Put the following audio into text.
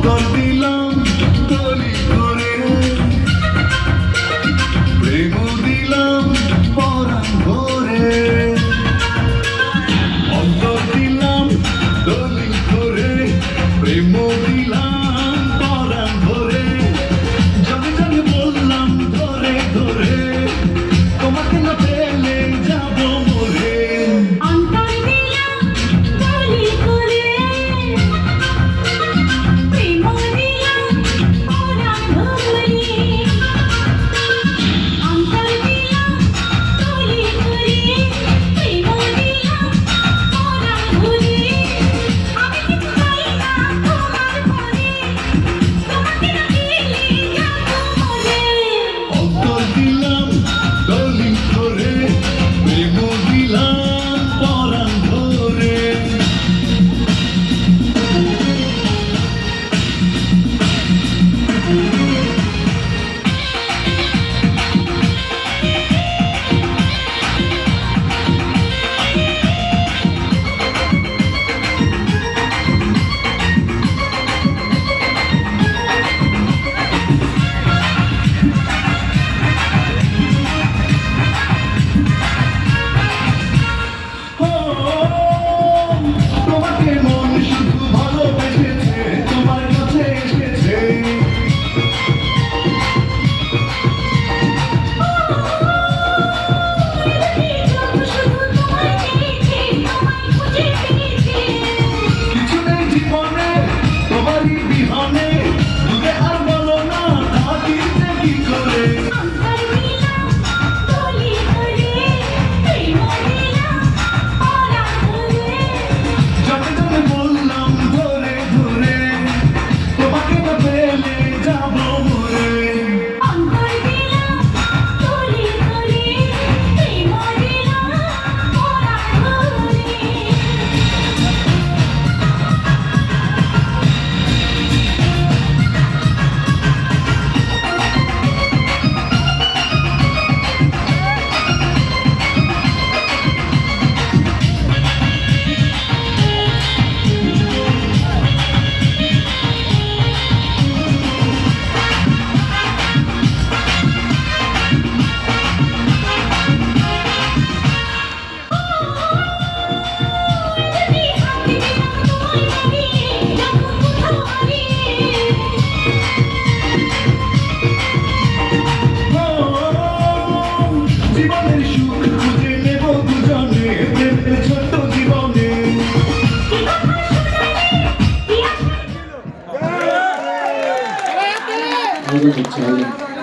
অন্তর দিলাম তলি করে, প্রেম দিলাম পরাণ ভরে, অন্তর দিলাম তলি করে, প্রেম দিলাম পরাণ ভরে, জনে জনে বললাম ধরে ধরে, তোমাকে না পেলে যাব মরে। অন্তর দিলাম তলি করে, প্রেম দিলাম পরাণ ভরে, অন্তর দিলাম তলি করে, প্রেম দিলাম পরাণ ভরে, আমি কিছু চাই না তোমার ঘরে, তোমাকে না পেলে যাব মরে। অন্তর দিলাম তলি করে, প্রেম দিলাম পরাণ ভরে। তোমাকে মন শুধু ভালোবেসেছে, তোমার কাছে এসেছে, শুধু তোমায় পেয়েছি, তোমায় খুঁজে পেয়েছি, কিছু নেই জীবনে তোমারই বিহনে, দূরে আর বলো না থাকিতে কি করে। অন্তর দিলাম তলি করে, প্রেম দিলাম পরাণ ভরে, জনে জনে বললাম ধরে ধরে, তোমাকে না পেলে যাব মরে। অন্তর দিলাম তলি করে, প্রেম দিলাম পরাণ ভরে। যদি হাতে দিলাম তোমায় হারিয়ে, যাব কোথাও হারিয়ে, জীবনের সুখ খুঁজে নেব দুজনে, প্রেমের ছোট্ট জীবনে। কি কথা শোনালে, কি আশা ভালো করছে ভালো।